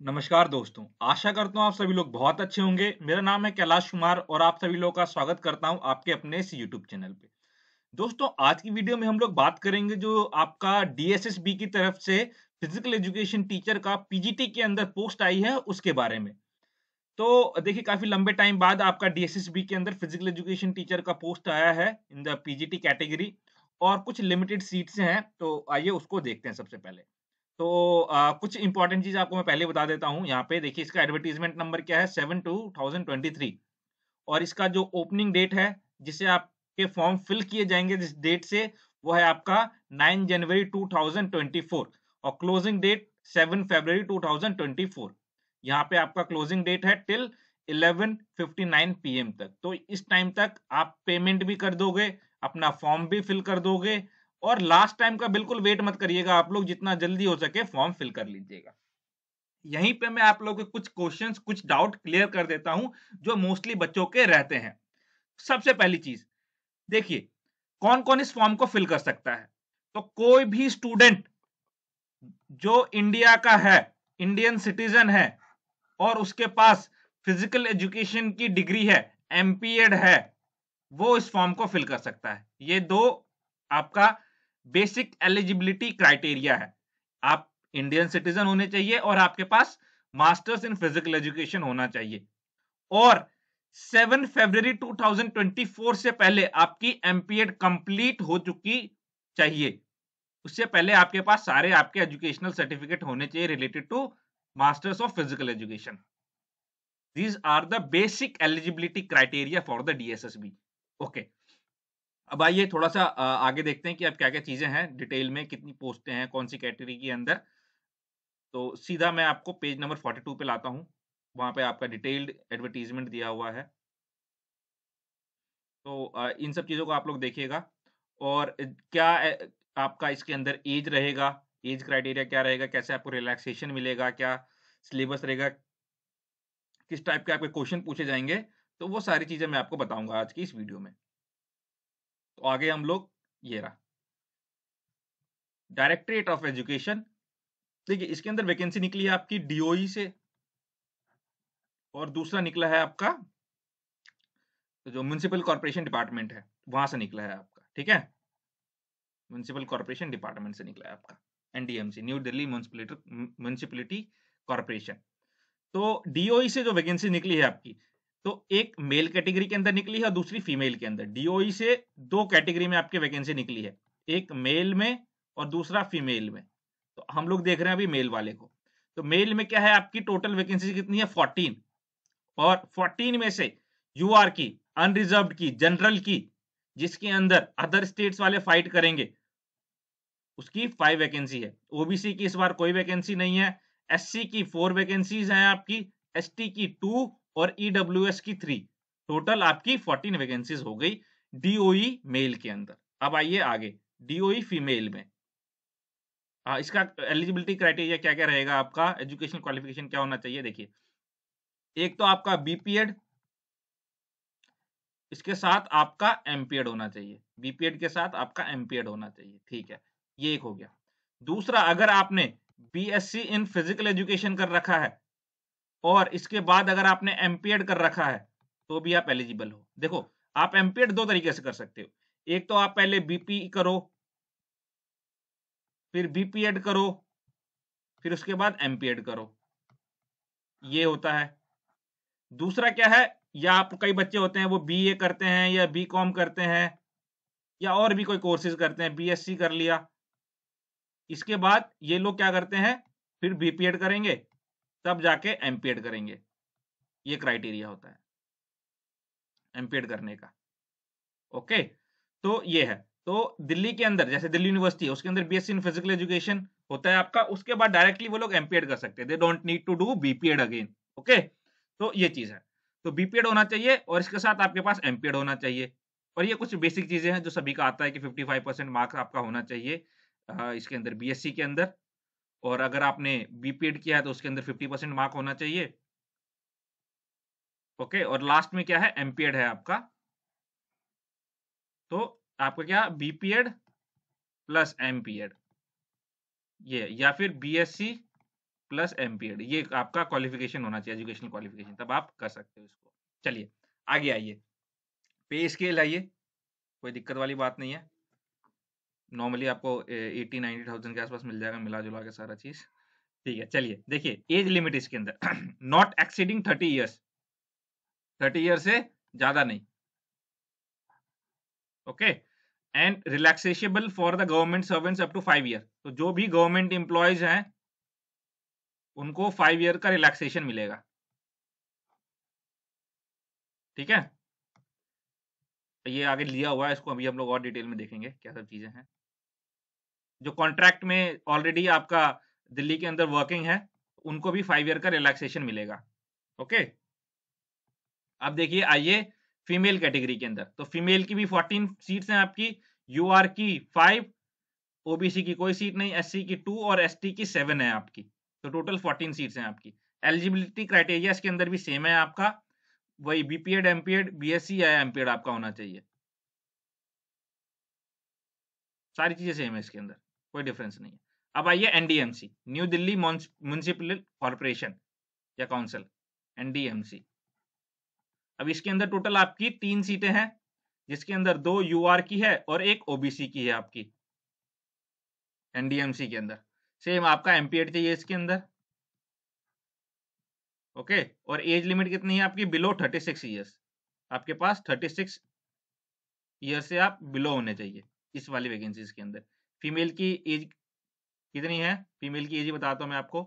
नमस्कार दोस्तों, आशा करता हूँ आप सभी लोग बहुत अच्छे होंगे। मेरा नाम है कैलाश कुमार और आप सभी लोगों का स्वागत करता हूँ आपके अपने इस यूट्यूब चैनल पे। दोस्तों, आज की वीडियो में हम लोग बात करेंगे जो आपका डीएसएसबी की तरफ से फिजिकल एजुकेशन टीचर का पीजीटी के अंदर पोस्ट आई है उसके बारे में। तो देखिए, काफ़ी लंबे टाइम बाद आपका डीएसएसबी के अंदर फिजिकल एजुकेशन टीचर का पोस्ट आया है इन द पीजीटी कैटेगरी और कुछ लिमिटेड सीट्स हैं, तो आइए उसको देखते हैं सबसे पहले। तो कुछ इंपॉर्टेंट चीज़ आपको मैं पहले बता देता हूँ। यहाँ पे देखिए, इसका एडवर्टाइज़मेंट नंबर क्या है 7/2023 और इसका जो ओपनिंग डेट है, जिसे आपके फॉर्म फिल किए जाएँगे जिस डेट से, वो है आपका 9 जनवरी 2024 और क्लोजिंग डेट 7 फरवरी 2024। यहाँ पे आपका क्लोजिंग डेट है टिल 11:59 पीएम तक। तो इस टाइम तक आप पेमेंट भी कर दोगे, अपना फॉर्म भी फिल कर दोगे और लास्ट टाइम का बिल्कुल वेट मत करिएगा आप लोग, जितना जल्दी हो सके फॉर्म फिल कर लीजिएगा। यहीं पे मैं आप लोगों के कुछ क्वेश्चंस, कुछ डाउट क्लियर कर देता हूं, जो मोस्टली बच्चों के रहते हैं। सबसे पहली चीज देखिए, कौन कौन इस फॉर्म को फिल कर सकता है। तो कोई भी स्टूडेंट जो इंडिया का है, इंडियन सिटीजन है और उसके पास फिजिकल एजुकेशन की डिग्री है, एमपीएड है, वो इस फॉर्म को फिल कर सकता है। ये दो आपका बेसिक एलिजिबिलिटी क्राइटेरिया है। आप इंडियन सिटीजन होने चाहिए और आपके पास मास्टर्स इन फिजिकल एजुकेशन होना चाहिए और 7 फरवरी 2024 से पहले आपकी एमपीएड कंप्लीट हो चुकी चाहिए। उससे पहले आपके पास सारे आपके एजुकेशनल सर्टिफिकेट होने चाहिए related to masters of physical education. These are the basic eligibility criteria for the DSSB. Okay, अब आइए थोड़ा सा आगे देखते हैं कि अब क्या-क्या चीजें हैं डिटेल में, कितनी पोस्टें हैं, कौन सी कैटेगरी के अंदर। तो सीधा मैं आपको पेज नंबर 42 पे लाता हूँ। वहाँ पे आपका डिटेल्ड एडवर्टाइजमेंट दिया हुआ है। तो इन सब चीज़ों को आप लोग देखिएगा और क्या आपका इसके अंदर ऐज रहेगा, ऐज क्राइटेरिया क्या रहेगा, कैसे आपको रिलैक्सेशन मिलेगा, क्या सिलेबस रहेगा, किस टाइप के आपके क्वेश्चन पूछे जाएँगे, तो वो सारी चीज़ें मैं आपको बताऊँगा आज की इस वीडियो में। तो आगे हम लोग, ये रहा डायरेक्टरेट ऑफ एजुकेशन। देखिए, इसके अंदर वैकेंसी निकली है आपकी डीओई से और दूसरा निकला है आपका जो म्युनिसिपल कॉर्पोरेशन डिपार्टमेंट है, वहाँ से निकला है आपका, ठीक है? म्युनिसिपल कॉर्पोरेशन डिपार्टमेंट से निकला है आपका, NDMC, new Delhi municipality corporation. तो डीओई से जो वैकेंसी निकली है आपकी, तो एक मेल कैटेगरी के अंदर निकली है और दूसरी फीमेल के अंदर। डीओई से दो कैटेगरी में आपकी वैकेंसी निकली है, एक मेल में और दूसरा फीमेल में। तो हम लोग देख रहे हैं अभी मेल वाले को। तो मेल में क्या है, आपकी टोटल वैकेंसी कितनी है 14 और 14 में से यूआर की, अनरिजर्व्ड की, जनरल की, जिसके अंदर अदर स्टेट्स वाले फाइट करेंगे, उसकी 5 वैकेंसी है। ओबीसी की इस बार कोई वैकेंसी नहीं है। एससी की 4 वैकेंसीज हैं आपकी, एसटी की 2 और ईडब्ल्यूएस की 3। टोटल आपकी 14 वैकेंसीज हो गई डीओई मेल के अंदर। अब आइए आगे डीओई फीमेल में। इसका एलिजिबिलिटी क्राइटेरिया क्या-क्या रहेगा आपका, एजुकेशनल क्वालिफिकेशन क्या होना चाहिए देखिए। एक तो आपका बीपीएड, इसके साथ आपका एमपीएड होना चाहिए। बीपीएड के साथ आपका एमपीएड होना चाहिए, ठीक है। ये एक हो गया। दूसरा, अगर आपने बीएससी इन फिजिकल एजुकेशन कर रखा है और इसके बाद अगर आपने एमपीएड कर रखा है, तो भी आप एलिजिबल हो। देखो, आप एमपीएड 2 तरीके से कर सकते हो। एक तो आप पहले बीपी करो, फिर बीपीएड करो, फिर उसके बाद एमपीएड करो। ये होता है। दूसरा क्या है, या आप कई बच्चे होते हैं वो बीए करते हैं या बीकॉम करते हैं या और भी कोई कोर्सेज करते हैं, बीएससी कर लिया। इसके बाद ये लोग क्या करते हैं, फिर बीपीएड करेंगे, तब जाके एमपीएड करेंगे। ये क्राइटेरिया होता है एमपीएड करने का। ओके, तो ये है। तो दिल्ली के अंदर, जैसे दिल्ली यूनिवर्सिटी है, उसके अंदर बीएससी इन फिजिकल एजुकेशन होता है आपका, उसके बाद डायरेक्टली वो लोग एमपीएड कर सकते हैं। They don't need to do BPEd again. Okay, तो ये चीज है। तो बीपीएड होना चाहिए और इसके साथ आपके पास एमपीएड होना चाहिए। और ये कुछ बेसिक चीजें हैं जो सभी का आता है कि 55% मार्क्स आपका होना चाहिए इसके अंदर, बीएससी के अंदर। और अगर आपने बीपीएड किया है तो उसके अंदर 50% मार्क होना चाहिए। ओके, और लास्ट में क्या है, एमपीएड है आपका। तो आपका क्या, बीपीएड प्लस एमपीएड, ये, या फिर बीएससी प्लस एमपीएड, ये आपका क्वालिफिकेशन होना चाहिए, एजुकेशनल क्वालिफिकेशन, तब आप कर सकते हो इसको। चलिए आगे आइए, पे स्केल आइए, कोई दिक्कत वाली बात नहीं है। नॉर्मली आपको 80-90,000 के आसपास मिल जाएगा, मिला जुला के सारा चीज। ठीक है, चलिए देखिए एज लिमिट इसके अंदर नॉट एक्सीडिंग 30 ईयर्स, 30 ईयर से ज्यादा नहीं, okay. And relaxable for the government servants up to 5 year, तो जो भी गवर्नमेंट एम्प्लॉयज हैं उनको 5 ईयर का रिलैक्सेशन मिलेगा, ठीक है। ये आगे लिया हुआ है, इसको अभी हम लोग और डिटेल में देखेंगे क्या सब चीजें हैं। जो कॉन्ट्रैक्ट में ऑलरेडी आपका दिल्ली के अंदर वर्किंग है उनको भी 5 ईयर का रिलैक्सेशन मिलेगा, ओके। अब देखिए आइए फीमेल कैटेगरी के अंदर, तो फीमेल की भी 14 सीट्स हैं आपकी, यूआर की 5, ओबीसी की कोई सीट नहीं, एससी की 2 और एसटी की 7 है आपकी, तो टोटल 14 सीट्स हैं आपकी। एलिजिबिलिटी क्राइटेरिया इसके अंदर भी सेम है आपका, वही बीपीएड एमपीएड बीएससी या एमपीएड आपका होना चाहिए, सारी चीजें सेम है इसके अंदर, कोई डिफरेंस नहीं है। अब आइए NDMC, new Delhi municipal corporation या काउंसिल, एनडीएमसी। अब इसके अंदर टोटल आपकी 3 सीटें हैं, जिसके अंदर 2 यूआर की है और एक ओबीसी की है आपकी, एनडीएमसी के अंदर। सेम आपका एमपीएड चाहिए इसके अंदर, ओके। और एज लिमिट कितनी है आपकी, बिलो 36 ईयर्स, आपके पास 36 ईयर से आप बिलो होने चाहिए इस वाली वैकेंसीज के अंदर। फीमेल की एज कितनी है, फीमेल की एज बताता हूं मैं आपको,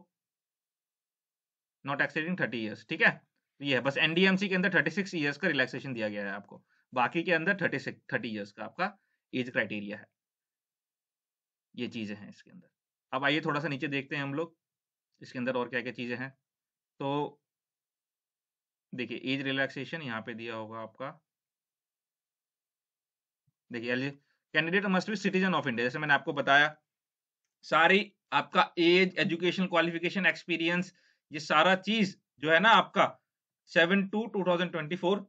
नॉट एक्सीडिंग 30 ईयर्स, ठीक है। तो ये है बस, एनडीएमसी के अंदर 36 ईयर्स का रिलैक्सेशन दिया गया है आपको, बाकी के अंदर 30 ईयर्स का आपका एज क्राइटेरिया है। ये चीजें हैं इसके अंदर। अब आइए थोड़ा सा नीचे देखते हैं हम लोग इसके अंदर और क्या क्या चीजें हैं। तो देखिए एज रिलैक्सेशन यहाँ पे दिया होगा आपका, देखिए candidate must be citizen of India, जैसे मैंने आपको बताया, सारी आपका एज, एजुकेशन क्वालिफिकेशन, एक्सपीरियंस, ये सारा चीज जो है ना आपका 7/2/2024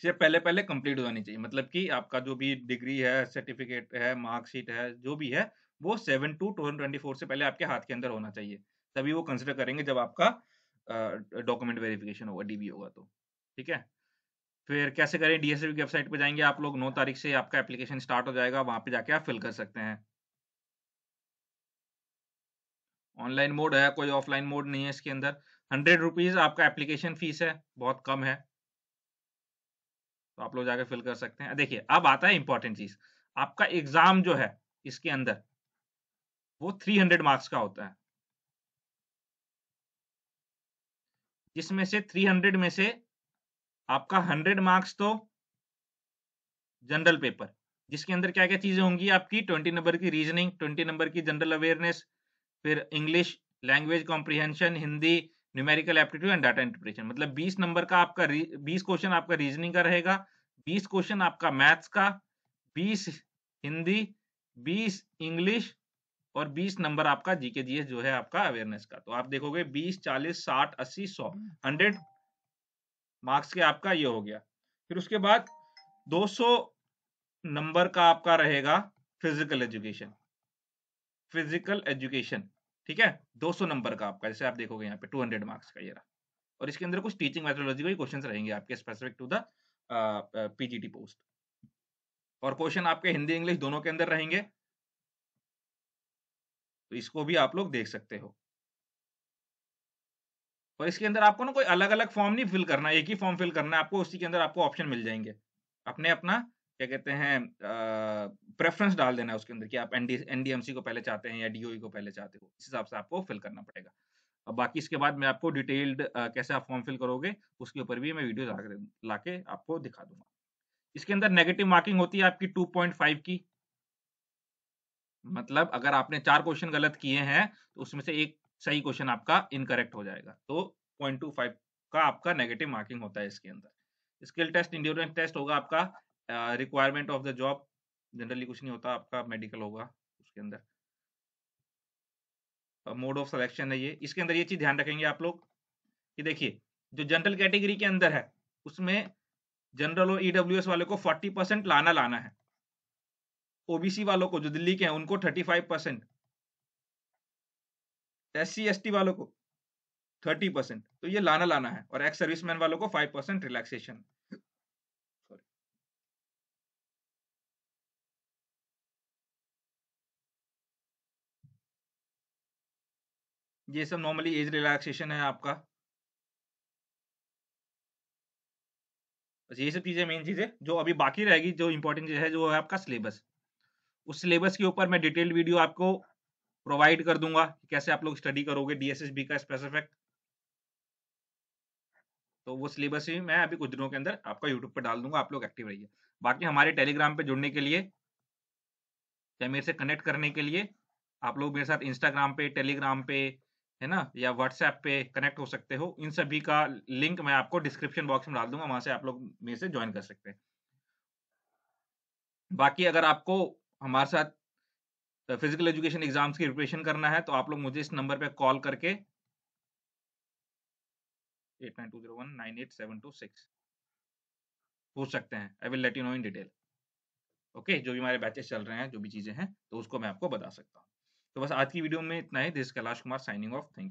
से पहले पहले कंप्लीट हो जानी चाहिए। मतलब कि आपका जो भी डिग्री है, सर्टिफिकेट है, मार्कशीट है, जो भी है, वो 7/2/2024 से पहले आपके हाथ के अंदर होना चाहिए, तभी वो कंसिडर करेंगे जब आपका डॉक्यूमेंट वेरिफिकेशन होगा, डीबी होगा तो, ठीक है। फिर कैसे करें, डीएसएबी की वेबसाइट पे जाएंगे आप लोग, 9 तारीख से आपका एप्लीकेशन स्टार्ट हो जाएगा, वहां पे जाके आप फिल कर सकते हैं। ऑनलाइन मोड है, कोई ऑफलाइन मोड नहीं है इसके अंदर। 100 रुपीज आपका एप्लीकेशन फीस है, बहुत कम है, तो आप लोग जाके फिल कर सकते हैं। देखिए अब आता है इंपॉर्टेंट चीज, आपका एग्जाम जो है इसके अंदर वो 300 मार्क्स का होता है, जिसमें से 300 में से आपका 100 मार्क्स तो जनरल पेपर, जिसके अंदर क्या क्या चीजें होंगी आपकी, 20 नंबर की रीजनिंग, 20 नंबर की जनरल अवेयरनेस, फिर English language comprehension, Hindi, numerical aptitude and data interpretation. मतलब 20 नंबर का आपका 20 क्वेश्चन आपका रीजनिंग का रहेगा, 20 क्वेश्चन आपका मैथ्स का, 20 हिंदी, 20 इंग्लिश और 20 नंबर आपका जीके जीएस जो है आपका अवेयरनेस का। तो आप देखोगे 20, 40, 60, 80, 100, 100 मार्क्स के आपका ये हो गया। फिर उसके बाद 200 नंबर का आपका रहेगा फिजिकल एजुकेशन, फिजिकल एजुकेशन, ठीक है, 200 नंबर का आपका, जैसे आप देखोगे यहाँ पे 200 मार्क्स का ये रहा। और इसके अंदर कुछ टीचिंग मेथोडोलॉजी के क्वेश्चंस रहेंगे आपके specific to the PGT post, और क्वेश्चन आपके हिंदी इंग्लिश दोनों के अंदर रहेंगे, तो इसको भी आप लोग देख सकते हो। और इसके अंदर आपको ना कोई अलग अलग फॉर्म नहीं फिल करना, एक ही फॉर्म फिल करना है आपको, उसी के अंदर आपको ऑप्शन मिल जाएंगे, अपने अपना क्या कहते हैं प्रेफरेंस डाल देना है उसके अंदर कि आप एनडीएमसी को पहले चाहते हैं या डीओई को पहले चाहते हो, इस हिसाब से आपको फिल करना पड़ेगा। अब बाकी इसके बाद मैं आपको डिटेल्ड कैसे आप फॉर्म फिल करोगे उसके ऊपर भी मैं वीडियो लाके आपको दिखा दूंगा। इसके अंदर नेगेटिव मार्किंग होती है आपकी 2.5 की, मतलब अगर आपने 4 क्वेश्चन गलत किए हैं तो उसमें से एक सही क्वेश्चन आपका इनकरेक्ट हो जाएगा, तो 0.25 का आपका नेगेटिव मार्किंग होता है इसके अंदर। स्किल टेस्ट, इंड्योरेंस टेस्ट होगा आपका, requirement of the job, generally कुछ नहीं होता आपका, मेडिकल होगा उसके अंदर। मोड ऑफ सिलेक्शन है ये, इसके अंदर ये चीज ध्यान रखेंगे आप लोग कि देखिए जो जनरल कैटेगरी के अंदर है उसमें जनरल और ईडब्ल्यूएस वाले को 40% लाना है, ओबीसी वालों को जो दिल्ली के हैं उनको 35%, SC ST वालों को 30%, तो ये लाना लाना है, और एक्स सर्विसमैन वालों को 5% रिलैक्सेशन। ये सब नॉर्मली एज रिलैक्सेशन है आपका। बस ये सब चीजें मेन चीजें जो अभी बाकी रहेगी, जो इंपॉर्टेंट चीज है जो है आपका सिलेबस। उस सिलेबस के ऊपर मैं डिटेल्ड वीडियो आपको प्रोवाइड कर दूंगा कि कैसे आप लोग स्टडी करोगे DSSB का स्पेसिफिक। तो वो सिलेबस ही मैं अभी कुछ दिनों के अंदर आपका यूट्यूब पे डाल दूंगा, आप लोग एक्टिव रहिए। बाकी हमारे टेलीग्राम पे जुड़ने के लिए या मेरे से कनेक्ट करने के लिए आप लोग मेरे साथ इंस्टाग्राम पे, टेलीग्राम पे, है ना, या व्हाट्सएप पे कनेक्ट हो सकते हो। इन सभी का लिंक मैं आपको डिस्क्रिप्शन बॉक्स में डाल दूंगा, वहां से आप लोग मेरे से ज्वाइन कर सकते हैं। बाकी अगर आपको हमारे साथ फिजिकल एजुकेशन एग्जाम्स की प्रिपरेशन करना है तो आप लोग मुझे इस नंबर पे कॉल करके 8920198726 पूछ सकते हैं। I will let you know in detail. Okay, जो भी हमारे बैचेस चल रहे हैं, जो भी चीजें हैं, तो उसको मैं आपको बता सकता हूँ। तो बस आज की वीडियो में इतना ही। This Kailash Kumar signing off. Thank you.